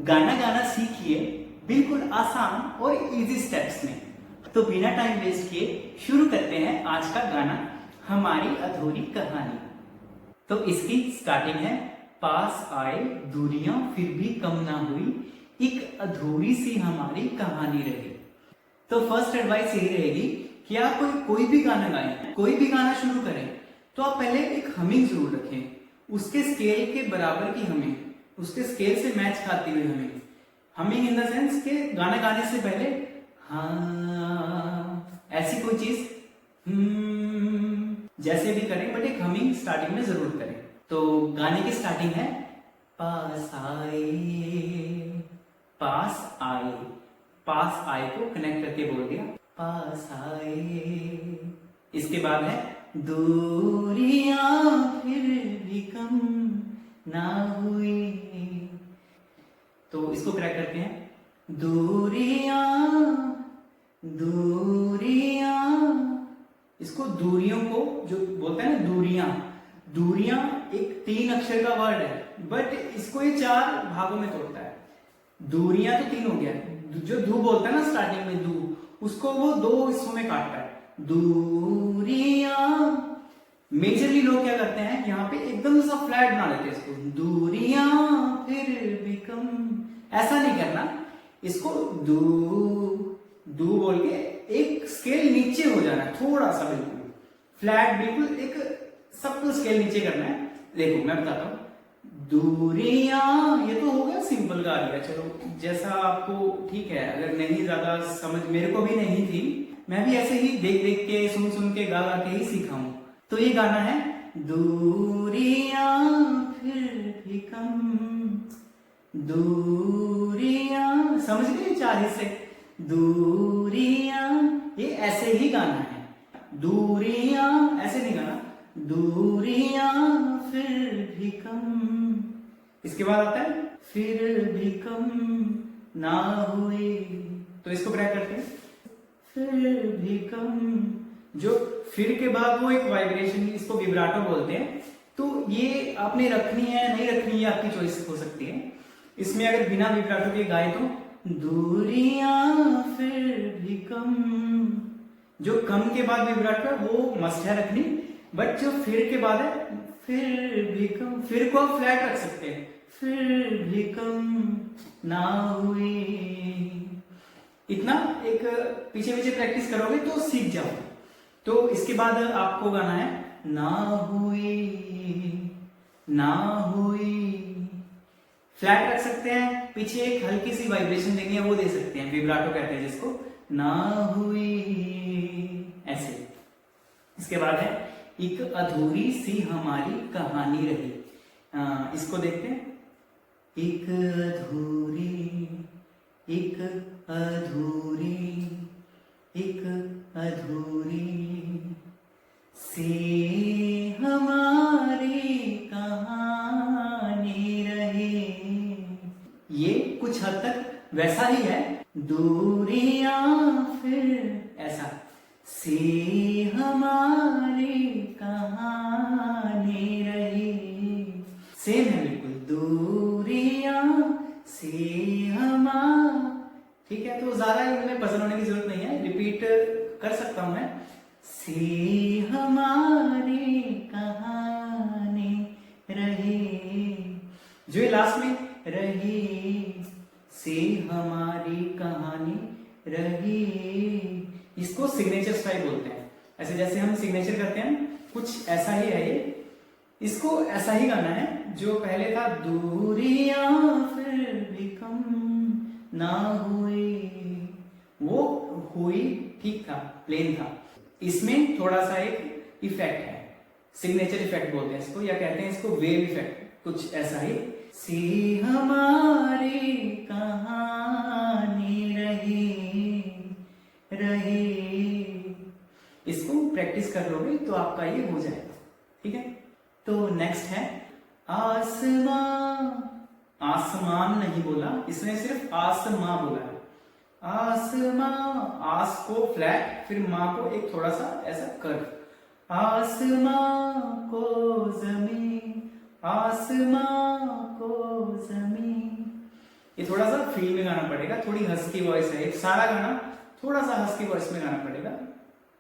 गाना गाना सीखिए बिल्कुल आसान और इजी स्टेप्स में। तो बिना टाइम वेस्ट किए शुरू करते हैं आज का गाना, हमारी अधूरी कहानी। तो इसकी स्टार्टिंग है, पास आए दूरियां फिर भी कम ना हुई, एक अधूरी सी हमारी कहानी रही। तो फर्स्ट एडवाइस यही रहेगी कि आप कोई भी गाना गाएं, कोई भी गाना शुरू करें तो आप पहले एक हमिंग जरूर रखें, उसके स्केल के बराबर की हमिंग, उसके स्केल से मैच खाती हुई humming. Humming in the sense के गाना गाने से पहले हाँ ऐसी कोई चीज जैसे भी करें, बट एक हमिंग स्टार्टिंग में जरूर करें। तो गाने की स्टार्टिंग है, पास आए, पास आए, पास आए को कनेक्ट करके बोल दिया, पास आए। इसके बाद है, दूरियां फिर भी कम ना हुई। तो इसको क्रैक करते हैं, दूरियां, दूरियां। इसको दूरियों को जो बोलते हैं ना, दूरियां, दूरियां एक 3 अक्षर का वर्ड है, बट इसको ये 4 भागों में तोड़ता है। दूरियां तो 3 हो गया, जो दू बोलता है ना स्टार्टिंग में, दू, उसको वो 2 हिस्सों में काटता है। दूरियां, मेजरली लोग क्या करते हैं, यहाँ पे एकदम सा फ्लैट बना देते हैं इसको, दूरियां फिर भी कम, ऐसा नहीं करना। इसको दू, दू बोल के एक स्केल नीचे हो जाना है, थोड़ा सा, बिल्कुल फ्लैट, बिल्कुल एक सबको स्केल नीचे करना है। देखो मैं बताता हूँ, दूरियां, ये तो हो गया सिंपल गा लिया, चलो जैसा आपको ठीक है। अगर नहीं ज्यादा समझ, मेरे को भी नहीं थी, मैं भी ऐसे ही देख देख के सुन सुन के गा गा के ही सीखा हूं। तो ये गाना है, दूरियां फिर भी कम, दूरियां, समझ गए 4 हिस्से, दूरियां, ये ऐसे ही गाना है, दूरियां ऐसे नहीं गाना, दूरियां फिर भी कम। इसके बाद आता है, फिर भी कम ना हुई। तो इसको क्रैक करते हैं, फिर भी कम, जो फिर के बाद वो एक वाइब्रेशन, इसको विब्राटो बोलते हैं। तो ये आपने रखनी है नहीं रखनी है आपकी चॉइस हो सकती है। इसमें अगर बिना विब्राटो के गाए तो, दूरियां फिर भी कम, जो कम के बाद विब्राटो है वो मस्ट है रखनी, बट जो फिर के बाद है, फिर भी कम, फिर को आप फ्लैट रख सकते हैं, फिर भी कम ना हुई। इतना एक पीछे पीछे प्रैक्टिस करोगे तो सीख जाओ। तो इसके बाद आपको गाना है, ना हुई, ना हुई, फ्लैट रख सकते हैं, पीछे एक हल्की सी वाइब्रेशन देनी है वो दे सकते हैं, विब्राटो कहते हैं जिसको, ना हुई, ऐसे। इसके बाद है, एक अधूरी सी हमारी कहानी रही। इसको देखते हैं, एक अधूरी, एक अधूरी, एक अधूरी से हमारी कहानी रही। ये कुछ हद तक वैसा ही है, दूरियां फिर ऐसा, से हमारी कहानी रही, सेम है बिल्कुल, दूरियां से हमारा। ठीक है, तो ज्यादा इनमें पसंद होने की जरूरत नहीं है, रिपीट कर सकता हूं मैं, से हमारी कहानी रही, जो ये लास्ट में रही, से हमारी कहानी रही, इसको सिग्नेचर स्टाइल बोलते हैं। ऐसे जैसे हम सिग्नेचर करते हैं, कुछ ऐसा ही है ये। इसको ऐसा ही गाना है, जो पहले था, दूरियां फिर भी कम ना हुई, वो हुई ठीक था, प्लेन था। इसमें थोड़ा सा एक इफेक्ट है, सिग्नेचर इफेक्ट बोलते हैं इसको, या कहते हैं इसको वेव इफेक्ट, कुछ ऐसा ही, सी हमारी कहानी रही, रही। इसको प्रैक्टिस कर लोगे तो आपका ये हो जाएगा। ठीक है, तो नेक्स्ट है, आसमां, आसमान नहीं बोला इसने, सिर्फ आसमां बोला है, आसमां, आस को फ्लैट, फिर मां को एक थोड़ा सा ऐसा कर्व, आसमां को जमीन, आसमां को जमीन, ये थोड़ा सा फील में गाना पड़ेगा, थोड़ी हस्की वॉइस है, एक सारा गाना थोड़ा सा हस्की वॉइस में गाना पड़ेगा,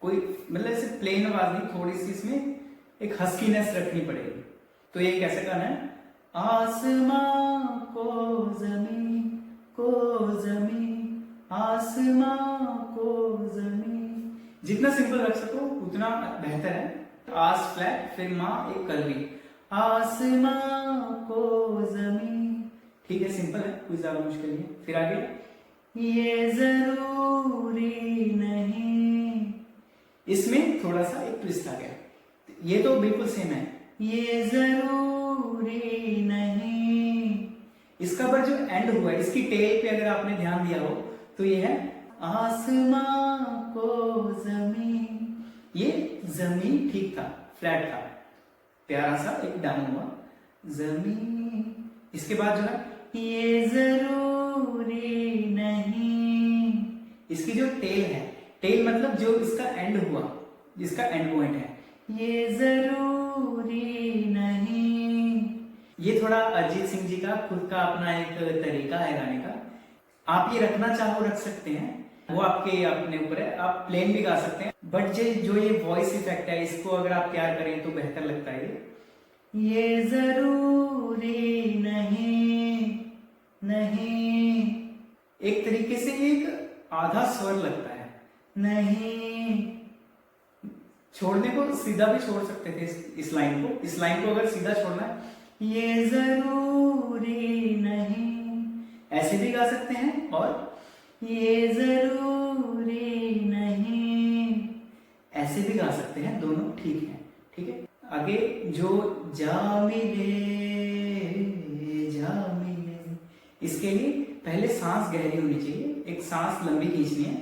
कोई मतलब ऐसे प्लेन आवाज नहीं, थोड़ी सी इसमें एक हस्कीनेस रखनी पड़ेगी। तो ये कैसे गाना है, आसमां को जमी, आसमां को जमी। जितना सिंपल रख सको उतना बेहतर है। आस फ्लैट, फिर माँ एक कर्वी, आसमां को जमी। ठीक है, सिंपल है, कोई ज्यादा मुश्किल नहीं। फिर आगे, ये जरूरी नहीं, इसमें थोड़ा सा एक ट्विस्ट आ गया, ये तो बिल्कुल सेम है, ये जरूरी नहीं। इसका पर जो एंड हुआ है, इसकी टेल पे अगर आपने ध्यान दिया हो तो ये है आसमां को जमी। ये जमी ठीक था, फ्लैट था, प्यारा सा एक डाउन हुआ, जमी। इसके बाद जो है ये जरूरी नहीं, इसकी जो टेल है, टेल मतलब जो इसका एंड हुआ, जिसका एंड पॉइंट है, ये जरूरी नहीं। ये थोड़ा अरिजीत सिंह जी का खुद का अपना एक तरीका है गाने का। आप ये रखना चाहो रख सकते हैं, वो आपके अपने ऊपर है, आप प्लेन भी गा सकते हैं, बट जो ये वॉइस इफेक्ट है, इसको अगर आप प्यार करें तो बेहतर लगता है। ये जरूरी नहीं, नहीं, एक तरीके से एक आधा स्वर लगता है, नहीं। छोड़ने को सीधा भी छोड़ सकते थे इस लाइन को, इस लाइन को अगर सीधा छोड़ना है, ये जरूरी नहीं, ऐसे भी गा सकते हैं, और ये जरूरी नहीं ऐसे भी गा सकते हैं, दोनों ठीक है। ठीक है, आगे जो जा मिले, इसके लिए पहले सांस गहरी होनी चाहिए, एक सांस लंबी खींचनी है,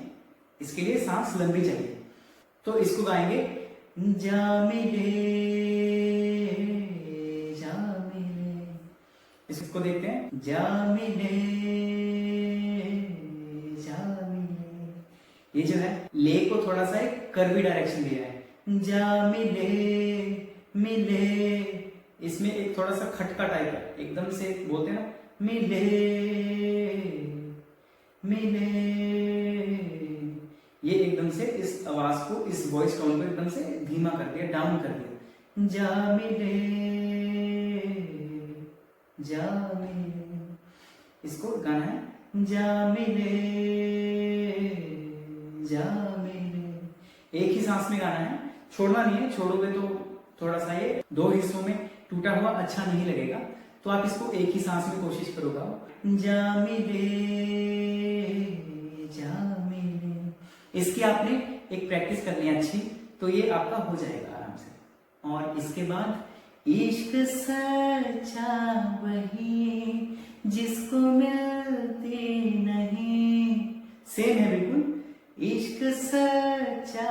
इसके लिए सांस लंबी चाहिए। तो इसको गाएंगे, जा मिले, जा मिले। इसको देखते हैं, जा मिले, जा मिले। ये जो है ले को थोड़ा सा एक कर्वी डायरेक्शन दिया है, जा मिले, मिले। इसमें एक थोड़ा सा खटका टाइप है, एकदम से बोलते हैं ना, मिले, मिले। ये एकदम से इस आवाज को, इस वॉइस टोन को एकदम से धीमा कर दिया, डाउन कर दिया, जा मिले, जा मिले। इसको गाना है, जा मिले, जा मिले। एक ही सांस में गाना है, छोड़ना नहीं है, छोड़ोगे तो थोड़ा सा ये दो हिस्सों में टूटा हुआ अच्छा नहीं लगेगा। तो आप इसको एक ही सांस में कोशिश करोगा, जा मिले, जा मिले। इसकी आपने एक प्रैक्टिस करनी है अच्छी, तो ये आपका हो जाएगा आराम से। और इसके बाद, इश्क सच्चा वही जिसको मिलती नहीं, सेम है बिल्कुल, इश्क सच्चा,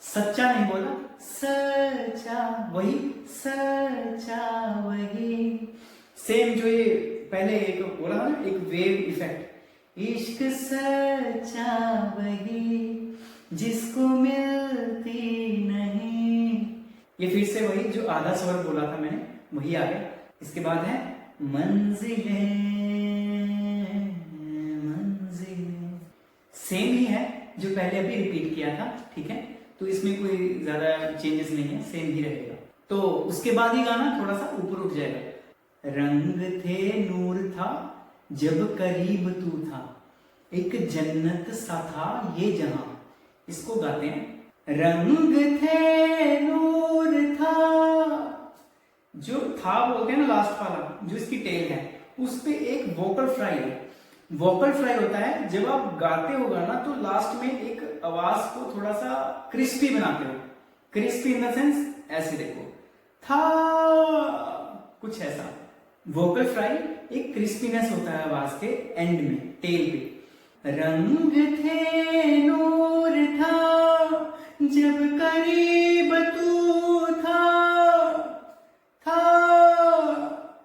सच्चा नहीं बोला, सच्चा वही, सच्चा वही। सेम जो ये पहले एक बोला ना, एक वेव इफेक्ट, इश्क सच्चा वही जिसको मिलती नहीं। ये फिर से वही जो आधा स्वर बोला था मैंने, वही आ गया। इसके बाद है मंजिलें, मंजिलें। सेम ही है जो पहले अभी रिपीट किया था, ठीक है, तो इसमें कोई ज्यादा चेंजेस नहीं है, सेम ही रहेगा। तो उसके बाद ही गाना थोड़ा सा ऊपर उठ जाएगा, रंग थे नूर था जब करीब तू था, एक जन्नत सा था ये जहां। इसको गाते हैं, रंग थे नूर था, जो था बोलते हैं ना लास्ट वाला, जो इसकी टेल है, उस पे एक वोकल फ्राई है। वोकल फ्राई होता है जब आप गाते हो गाना, तो लास्ट में एक आवाज को थोड़ा सा क्रिस्पी बनाते हो। क्रिस्पी इन द सेंस ऐसे देखो, था कुछ ऐसा। वोकल फ्राई एक क्रिस्पीनेस होता है आवाज के एंड में, टेल पे। रंग थे नूर था जब करीब तू था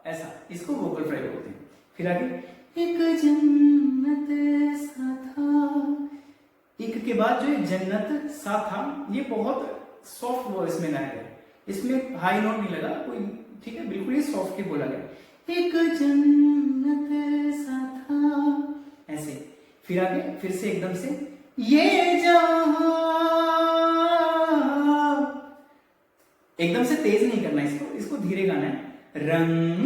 ऐसा, इसको वोकल फ्राई बोलते हैं। फिर आगे, एक जन्नत सा था, एक के बाद जो जन्नत सा था, ये बहुत सॉफ्ट वॉइस में गाया गया, इसमें हाई नोट नहीं लगा कोई, ठीक है, बिल्कुल ही सॉफ्ट ही बोला गया। एक जन्नत सा था, ऐसे। फिर आगे फिर से एकदम से, ये जहां, एकदम से तेज नहीं करना इसको धीरे गाना है। रंग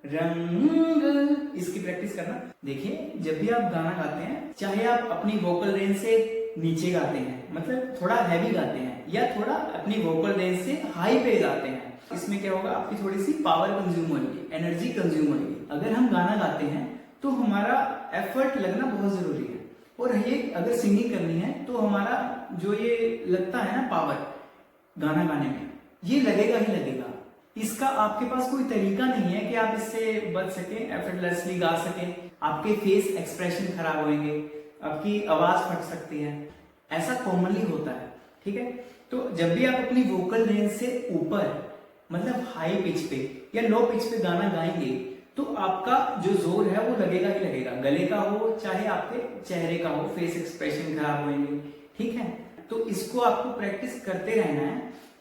रंग, इसकी प्रैक्टिस करना। देखिए जब भी आप गाना गाते हैं, चाहे आप अपनी वोकल रेंज से नीचे गाते हैं, मतलब थोड़ा हैवी गाते हैं, या थोड़ा अपनी वोकल रेंज से हाई पे गाते हैं, इसमें क्या होगा, आपकी थोड़ी सी पावर कंज्यूम होगी, एनर्जी कंज्यूम होगी। अगर हम गाना गाते हैं तो हमारा एफर्ट लगना बहुत जरूरी है, और ये अगर सिंगिंग करनी है तो हमारा जो ये लगता है ना पावर गाना गाने में, ये लगेगा ही लगेगा। इसका आपके पास कोई तरीका नहीं है कि आप इससे बच सके, एफर्टलेसली गा सके। आपके फेस एक्सप्रेशन खराब होंगे, आपकी आवाज फट सकती है, ऐसा कॉमनली होता है, ठीक है। तो जब भी आप अपनी वोकल रेंज से ऊपर, मतलब हाई पिच पे या लो पिच पे गाना गाएंगे, तो आपका जो जोर है वो लगेगा ही लगेगा, गले का हो चाहे आपके चेहरे का हो, फेस एक्सप्रेशन खराब होंगे, ठीक है। तो इसको आपको प्रैक्टिस करते रहना है,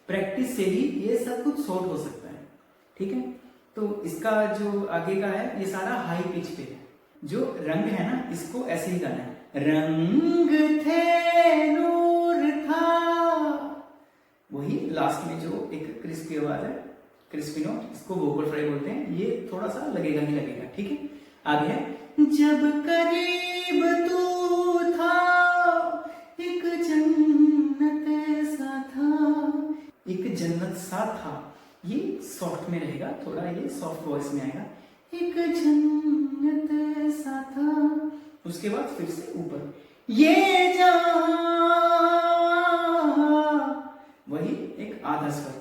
प्रैक्टिस से ही ये सब कुछ सॉर्ट हो सकता है, ठीक है। तो इसका जो आगे का है ये सारा हाई पिच पे है। जो रंग है ना, इसको ऐसे ही गाना है, रंग थे नूर था, वही लास्ट में जो एक क्रिस्पी आवाज है, क्रिस्पी नोट, इसको वोकल फ्राई बोलते हैं, ये थोड़ा सा लगेगा ही लगेगा, ठीक है। आगे है, जब करीब तू था एक जन्नत सा था, एक जन्नत सा था, ये सॉफ्ट में रहेगा, थोड़ा ये सॉफ्ट वॉइस में आएगा, एक जन्नत सा था। उसके बाद फिर से ऊपर, ये जहां, वही एक आधा स्वर,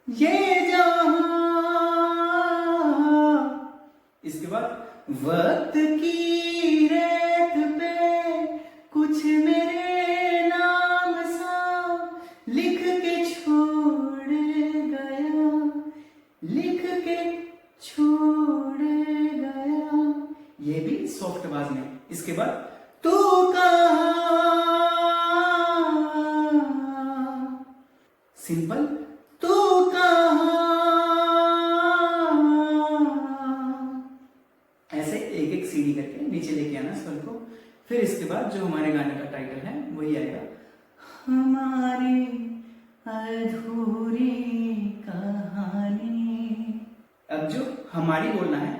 ये जहां। इसके बाद वक्त की रेत पे कुछ मेरे नाम सा लिख के छोड़ गया, लिख के छोड़ गया, ये भी सॉफ्ट आवाज में। इसके बाद तू कहां, सिंपल, तू कहां, ऐसे एक एक सीढ़ी करके नीचे लेके आना स्वर को। फिर इसके बाद जो हमारे गाने का टाइटल है वही आएगा, हमारी अधूरी कहानी। अब जो हमारी बोलना है,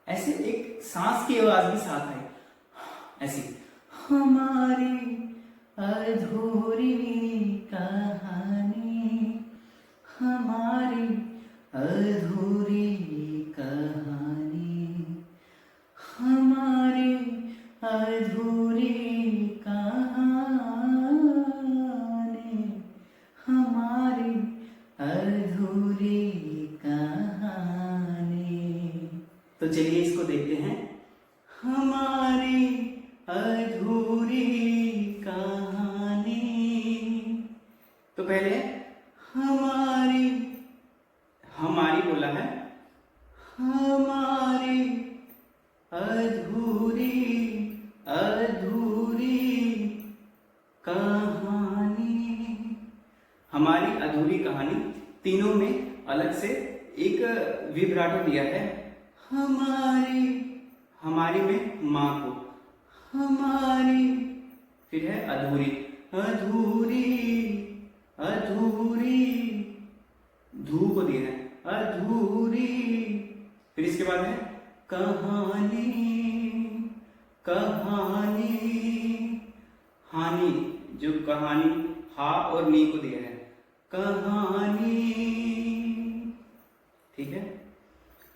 ऐसे एक सांस की आवाज भी साथ है, ऐसी, हमारी अधूरी कहानी, हमारी अधूरी कहानी, हमारी अधूरी कहानी, हमारी अधूरी कहानी। तो चलिए इसको देखते हैं, हमारी अधूरी कहानी। तो पहले हमारी, हमारी बोला है, हमारी अधूरी, अधूरी कहानी, हमारी अधूरी कहानी। तीनों में अलग से एक विब्राटो दिया है, हमारी, हमारी में माँ को, हमारी, फिर है अधूरी, अधूरी, अधूरी, धू को दिया है, अधूरी। फिर इसके बाद है कहानी, कहानी, हानि, जो कहानी हा और नी को दिया है, कहानी, ठीक है।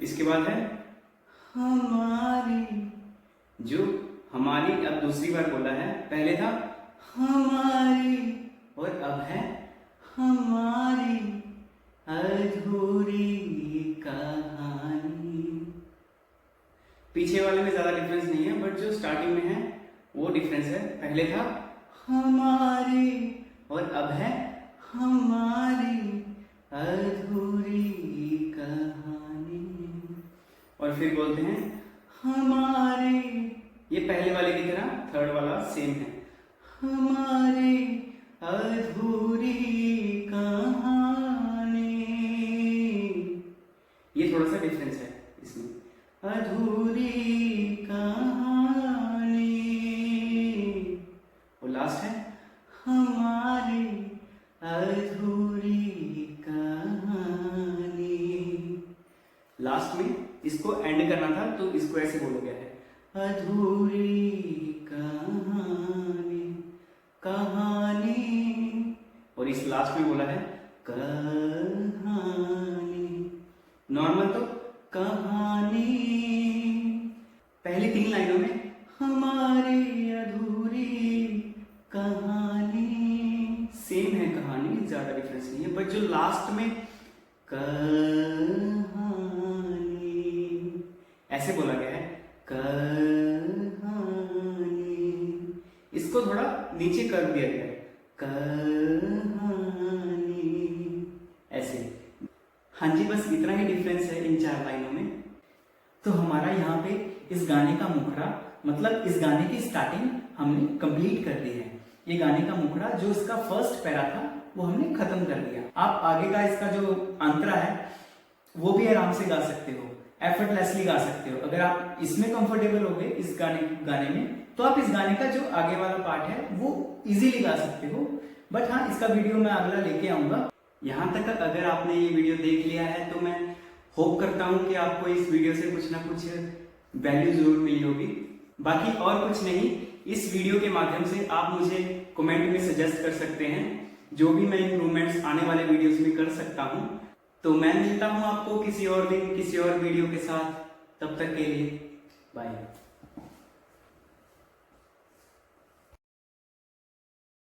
इसके बाद है हमारी, जो हमारी अब दूसरी बार बोला है, पहले था हमारी और अब है हमारी अधूरी कहानी। पीछे वाले में ज्यादा डिफरेंस नहीं है, बट जो स्टार्टिंग में है वो डिफरेंस है। पहले था हमारी और अब है हमारी अधूरी कहानी। और फिर बोलते हैं हमारी, ये पहले वाले की तरह थर्ड वाला सेम है, हमारी अधूरी कहानी। ये थोड़ा सा डिफरेंस है इसमें। अधूरी कहानी, और लास्ट है हमारी अधूरी कहानी। लास्ट में इसको एंड करना था तो इसको ऐसे बोला गया है, अधूरी कहानी कहानी, और इस लास्ट में बोला है कहानी। नॉर्मल तो कहानी, पहली 3 लाइनों में हमारी अधूरी कहानी सेम है, कहानी ज्यादा डिफरेंस नहीं है, बट जो लास्ट में कहानी ऐसे बोला गया है कहानी, इसको थोड़ा नीचे कर दिया गया है कहानी ऐसे। हाँ जी, बस इतना ही डिफरेंस है इन 4 लाइनों में। तो हमारा यहाँ पे इस गाने का मुखड़ा, मतलब इस गाने की स्टार्टिंग हमने कंप्लीट कर दी है। ये गाने का मुखड़ा जो इसका फर्स्ट पैरा था वो हमने खत्म कर दिया। आप आगे का इसका जो अंतरा है वो भी आराम से गा सकते हो, एफर्टलेसली गा सकते हो। अगर आप इसमें कंफर्टेबल हो गए इस गाने में, तो आप इस गाने का जो आगे वाला पार्ट है वो इजीली गा सकते हो। बट हाँ, इसका वीडियो मैं अगला लेके आऊंगा। यहाँ तक अगर आपने ये वीडियो देख लिया है तो मैं होप करता हूँ कि आपको इस वीडियो से कुछ ना कुछ वैल्यू जरूर मिली होगी। बाकी और कुछ नहीं, इस वीडियो के माध्यम से आप मुझे कमेंट में सजेस्ट कर सकते हैं जो भी मैं इम्प्रूवमेंट्स आने वाले वीडियोस में कर सकता हूँ। तो मैं मिलता हूँ आपको किसी और दिन किसी और वीडियो के साथ। तब तक के लिए बाय।